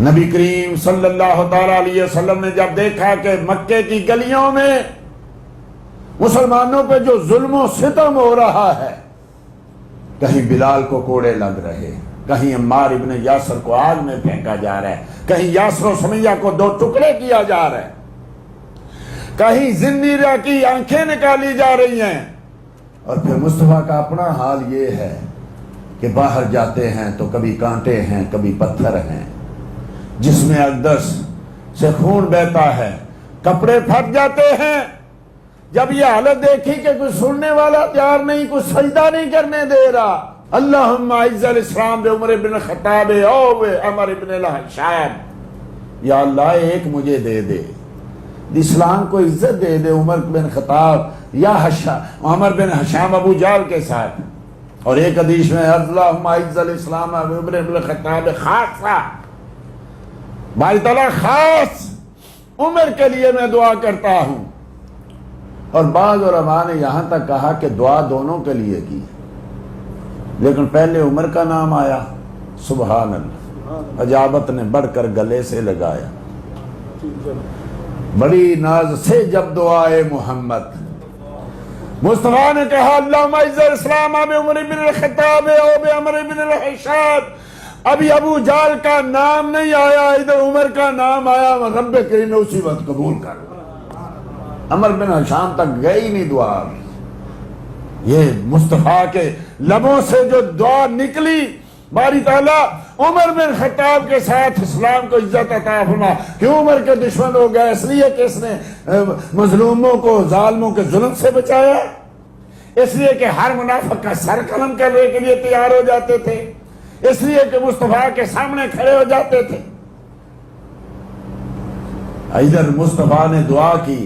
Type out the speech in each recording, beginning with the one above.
نبی کریم صلی اللہ تعالی علیہ وسلم نے جب دیکھا کہ مکے کی گلیوں میں مسلمانوں پہ جو ظلم و ستم ہو رہا ہے، کہیں بلال کو کوڑے لگ رہے، کہیں عمار ابن یاسر کو آگ میں پھینکا جا رہا ہے، کہیں یاسر و سمیہ کو 2 ٹکڑے کیا جا رہا ہے، کہیں زنیرہ کی آنکھیں نکالی جا رہی ہیں، اور پھر مصطفیٰ کا اپنا حال یہ ہے کہ باہر جاتے ہیں تو کبھی کانٹے ہیں، کبھی پتھر ہیں، جس میں اقدس سے خون بہتا ہے، کپڑے پھٹ جاتے ہیں۔ جب یہ حالت دیکھی کہ کوئی سننے والا تیار نہیں، کوئی سجدہ نہیں کرنے دے رہا، اللہم اعز الاسلام بعمر بن الخطاب او عمر بن الخطاب، یا اللہ ایک مجھے دے دے، اسلام کو عزت دے دے عمر بن خطاب یا عمر بن ہشام ابو جہل کے ساتھ۔ اور ایک حدیث میں اللہم اعز الاسلام بعمر بن الخطاب خاصہ، باری تعالیٰ خاص عمر کے لیے میں دعا کرتا ہوں۔ اور بعض علماء نے یہاں تک کہا کہ دعا دونوں کے لیے کی، لیکن پہلے عمر کا نام آیا، سبحان اللہ، اجابت نے بڑھ کر گلے سے لگایا، بڑی ناز سے جب دعائے محمد، مصطفیٰ نے کہا اللہم اعز الاسلام بعمر بن الخطاب او بعمر بن الحشاد۔ ابھی ابو جہل کا نام نہیں آیا، ادھر عمر کا نام آیا، رب کریم نے اسی وقت قبول کر لیا۔ عمر بن ہشام تک گئی نہیں دعا، یہ مصطفیٰ کے لبوں سے جو دعا نکلی، باری تعالیٰ عمر بن خطاب کے ساتھ اسلام کو عزت عطا فرما۔ کیوں عمر کے دشمن ہو گئے؟ اس لیے کہ اس نے مظلوموں کو، ظالموں کے ظلم سے بچایا، اس لیے کہ ہر منافق کا سر قلم کرنے کے لیے تیار ہو جاتے تھے، اس لیے کہ مصطفیٰ کے سامنے کھڑے ہو جاتے تھے۔ ادھر مصطفیٰ نے دعا کی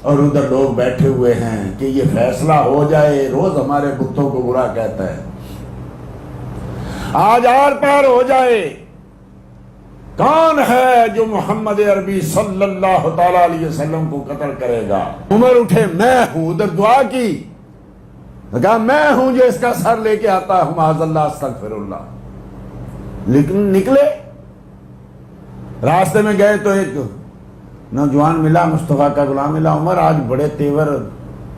اور ادھر لوگ بیٹھے ہوئے ہیں کہ یہ فیصلہ ہو جائے، روز ہمارے بتوں کو برا کہتا ہے، آج آر پار ہو جائے، کون ہے جو محمد عربی صلی اللہ تعالی علیہ وسلم کو قتل کرے گا؟ عمر اٹھے، میں ہوں، ادھر دعا کی، کہا میں ہوں جو اس کا سر لے کے آتا ہوں، معاذ اللہ استغفر اللہ۔ لیکن نکلے، راستے میں گئے تو ایک نوجوان ملا، مصطفیٰ کا غلام ملا، عمر آج بڑے تیور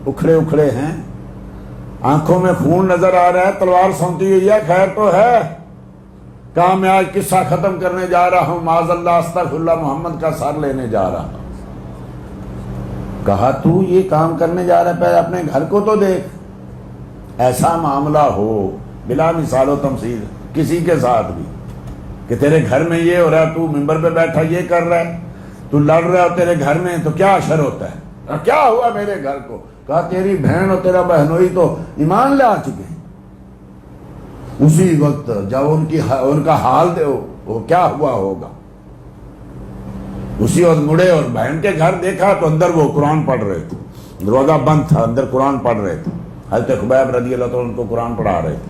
اکھڑے اکھڑے ہیں، آنکھوں میں خون نظر آ رہا ہے، تلوار سونتی ہوئی ہے، خیر تو ہے؟ کہا میں آج قصہ ختم کرنے جا رہا ہوں، معاذ اللہ استغفر اللہ، محمد کا سر لینے جا رہا ہوں۔ کہا تو یہ کام کرنے جا رہا ہے، پہلے اپنے گھر کو تو دیکھ۔ ایسا معاملہ ہو بلا مثال و تمثیل کسی کے ساتھ بھی کہ تیرے گھر میں یہ ہو رہا ہے، تو ممبر پہ بیٹھا یہ کر رہا ہے، تو لڑ رہا ہے تیرے گھر میں، تو کیا اثر ہوتا ہے؟ کیا ہوا میرے گھر کو؟ کہا تیری بہن اور تیرا بہنوئی تو ایمان لے آ چکے ہیں۔ اسی وقت جب ان کا حال دے وہ کیا ہوا ہوگا، اسی وقت مڑے اور بہن کے گھر دیکھا تو اندر وہ قرآن پڑھ رہے تھے، دروازہ بند تھا، اندر قرآن پڑھ رہے تھے، حضرت خبیب رضی اللہ تعالیٰ ان کو قرآن پڑھا رہے تھے۔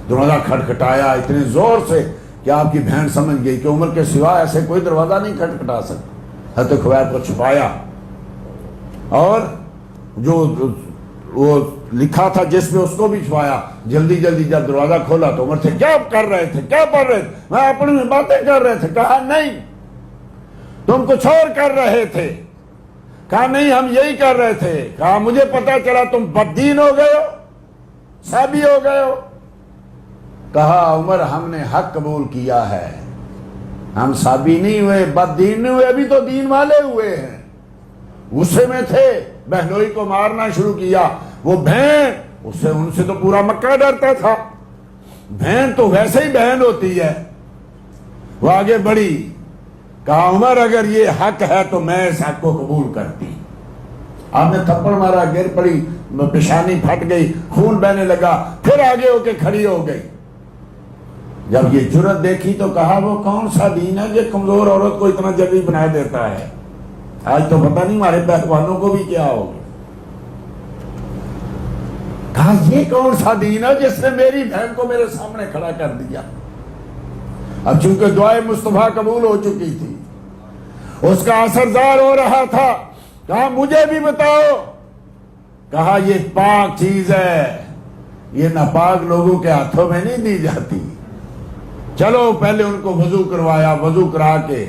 دروازہ کھٹکھٹایا اتنے زور سے کہ آپ کی بہن سمجھ گئی کہ عمر کے سوا ایسے کوئی دروازہ نہیں کھٹکھٹا سکتا۔ حضرت خبیب کو چھپایا اور جو وہ لکھا تھا جس میں اس کو بھی چھپایا۔ جلدی جلدی جب دروازہ کھولا تو عمر سے کیا کر رہے تھے، کیا پڑھ رہے تھے؟ میں اپنی باتیں کر رہے تھے۔ کہا نہیں تم کچھ اور کر رہے تھے۔ کہا نہیں ہم یہی کر رہے تھے۔ کہا مجھے پتا چلا تم بددین ہو گئے ہو، سابی ہو گئے ہو۔ کہا عمر ہم نے حق قبول کیا ہے، ہم سابی نہیں ہوئے، بددین نہیں ہوئے، ابھی تو دین والے ہوئے ہیں۔ غصے میں تھے، بہنوئی کو مارنا شروع کیا۔ وہ بہن ان سے تو پورا مکہ ڈرتا تھا، بہن تو ویسے ہی بہن ہوتی ہے۔ وہ آگے بڑھی، کہا عمر اگر یہ حق ہے تو میں اس حق کو قبول کرتی۔ آپ نے تھپڑ مارا، گر پڑی، پیشانی پھٹ گئی، خون بہنے لگا، پھر آگے ہو کے کھڑی ہو گئی۔ جب یہ جرت دیکھی تو کہا وہ کون سا دین ہے یہ کمزور عورت کو اتنا جلدی بنا دیتا ہے؟ آج تو پتہ نہیں ہمارے پہلوانوں کو بھی کیا ہوگا۔ کہا یہ کون سا دین ہے جس نے میری بہن کو میرے سامنے کھڑا کر دیا؟ اب چونکہ دعائے مصطفیٰ قبول ہو چکی تھی، اس کا اثر ظاہر ہو رہا تھا۔ کہا مجھے بھی بتاؤ۔ کہا یہ پاک چیز ہے، یہ ناپاک لوگوں کے ہاتھوں میں نہیں دی جاتی۔ چلو پہلے ان کو وضو کروایا، وضو کرا کے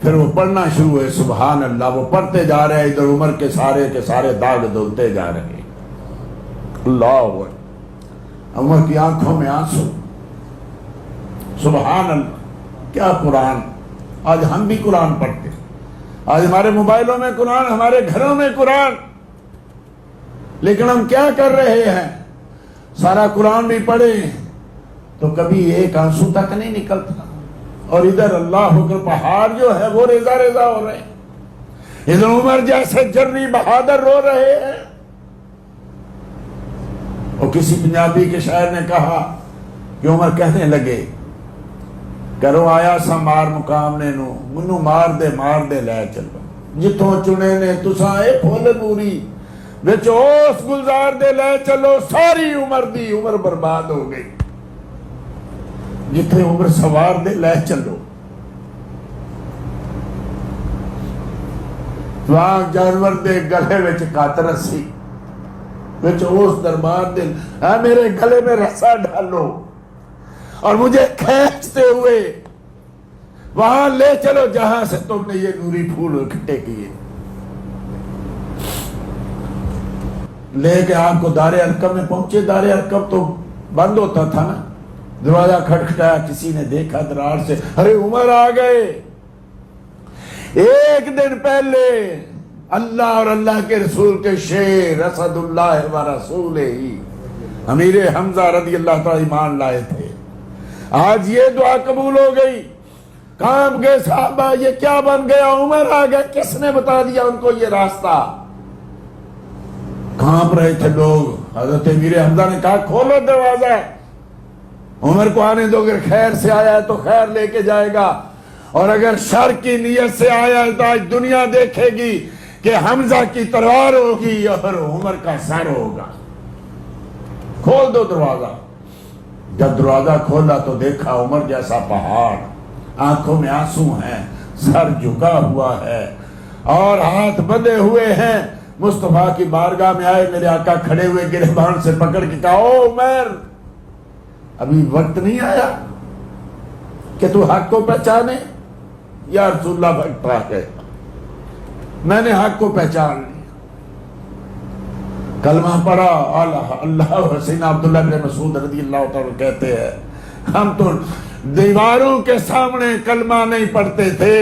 پھر وہ پڑھنا شروع ہوئے، سبحان اللہ، وہ پڑھتے جا رہے ہیں، ادھر عمر کے سارے داغ دھلتے جا رہے ہیں۔ اللہ اکبر، عمر کی آنکھوں میں آنسو، سبحان اللہ، کیا قرآن! آج ہم بھی قرآن پڑھتے ہیں، آج ہمارے موبائلوں میں قرآن، ہمارے گھروں میں قرآن، لیکن ہم کیا کر رہے ہیں؟ سارا قرآن بھی پڑھے تو کبھی ایک آنسو تک نہیں نکلتا، اور ادھر اللہ اکبر پہاڑ جو ہے وہ ریزہ ریزہ ہو رہے ہیں، ادھر عمر جیسے جری بہادر رو رہے ہیں۔ اور کسی پنجابی کے شاعر نے کہا کہ عمر کہنے لگے، کرو آیا سا مار مقام نے نو، منو مار دے لے چلو، جتوں چنے نے تساں اے پھول پوری، وچ اوس گلزار دے لے چلو، ساری عمر دی عمر برباد ہو گئی، جتھے عمر سوار دے لے چلو۔ وہاں جانور دے گلے وچ قاطر سی، وچ اوس دربار دے، ہاں میرے گلے میں رسا ڈالو اور مجھے کھینچتے ہوئے وہاں لے چلو جہاں سے تم نے یہ نوری پھول اکٹھے کیے۔ لے کے آپ کو دار ارقم میں پہنچے، دار ارقم تو بند ہوتا تھا نا، دروازہ کھٹکھٹایا، کسی نے دیکھا دراڑ سے، ارے عمر آ گئے۔ ایک دن پہلے اللہ اور اللہ کے رسول کے شیر اسد اللہ و رسول ہی امیر حمزہ رضی اللہ تعالی ایمان لائے تھے، آج یہ دعا قبول ہو گئی۔ کام گئے صحابہ، یہ کیا بن گیا؟ عمر آ گئے، کس نے بتا دیا ان کو یہ راستہ؟ کانپ رہے تھے لوگ، حضرت امیر حمزہ نے کہا کھولو دروازہ، عمر کو آنے دو، اگر خیر سے آیا ہے تو خیر لے کے جائے گا، اور اگر شر کی نیت سے آیا ہے تو آج دنیا دیکھے گی کہ حمزہ کی تلوار ہوگی اور عمر کا سر ہوگا، کھول دو دروازہ۔ جب دروازہ کھولا تو دیکھا عمر جیسا پہاڑ، آنکھوں میں آنسو ہیں، سر جھکا ہوا ہے اور ہاتھ بندھے ہوئے ہیں۔ مصطفیٰ کی بارگاہ میں آئے، میرے آقا کھڑے ہوئے گریبان سے پکڑ کے کہا، او عمر، ابھی وقت نہیں آیا کہ تو حق کو پہچانے؟ یا رسول اللہ وقت آ گئے، میں نے حق کو پہچان لیا۔ کلمہ پڑھا، اللہ حسین عبداللہ بن مسعود رضی اللہ تعالیٰ کہتے ہیں، ہم تو دیواروں کے سامنے کلمہ نہیں پڑھتے تھے،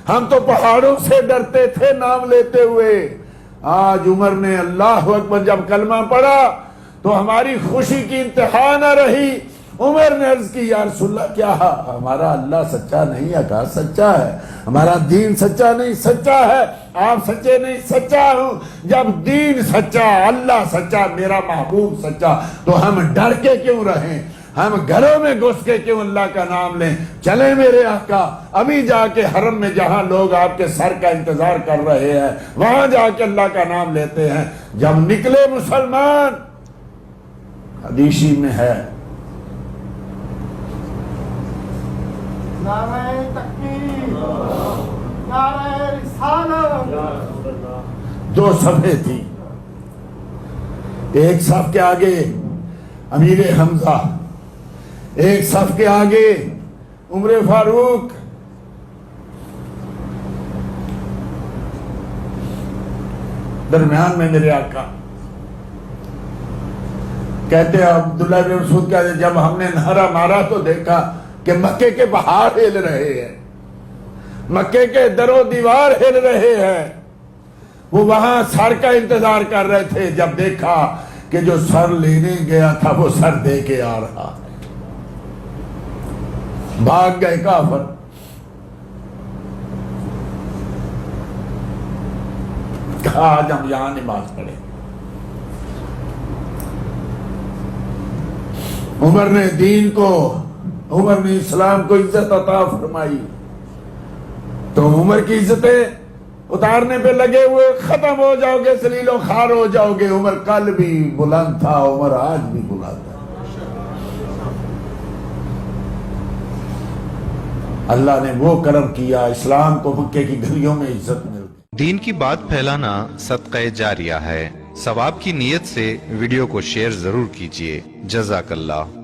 ہم تو پہاڑوں سے ڈرتے تھے نام لیتے ہوئے۔ آج عمر نے اللہ اکبر جب کلمہ پڑھا تو ہماری خوشی کی انتہا نہ رہی۔ عمر نے عرض کی، یا رسول اللہ، کیا ہمارا اللہ سچا نہیں ہے؟ کہا سچا ہے، ہمارا دین سچا نہیں، سچا ہے، آپ سچے نہیں، سچا ہوں۔ جب دین سچا، اللہ سچا، میرا محبوب سچا، تو ہم ڈر کے کیوں رہیں؟ ہم گھروں میں گھس کے کیوں اللہ کا نام لیں؟ چلیں میرے آقا، ابھی جا کے حرم میں جہاں لوگ آپ کے سر کا انتظار کر رہے ہیں وہاں جا کے اللہ کا نام لیتے ہیں۔ جب نکلے مسلمان، حدیثی میں ہے، نعرہ تکبیر، نعرہ رسالت، دو صفیں تھی، ایک صف کے آگے امیر حمزہ، ایک صف کے آگے عمر فاروق۔ درمیان میں میرے آقا۔ کہتے ہیں عبداللہ بن مسعود کہتے ہیں، جب ہم نے نعرہ مارا تو دیکھا کہ مکے کے پہاڑ ہل رہے ہیں، مکے کے در و دیوار ہل رہے ہیں۔ وہ وہاں سر کا انتظار کر رہے تھے، جب دیکھا کہ جو سر لینے گیا تھا وہ سر دے کے آ رہا ہے، بھاگ گئے کافر۔ کہا آج ہم یہاں نماز پڑھیں۔ عمر نے دین کو، عمر نے اسلام کو عزت عطا فرمائی، تو عمر کی عزتیں اتارنے پہ لگے ہوئے، ختم ہو جاؤ گے، ذلیل و خوار ہو جاؤ گے۔ عمر کل بھی بلند تھا، عمر آج بھی بلند ہے۔ اللہ نے وہ کرم کیا، اسلام کو مکے کی گلیوں میں عزت مل گئی۔ دین کی بات پھیلانا صدقہ جاریہ ہے، ثواب کی نیت سے ویڈیو کو شیئر ضرور کیجیے۔ جزاک اللہ۔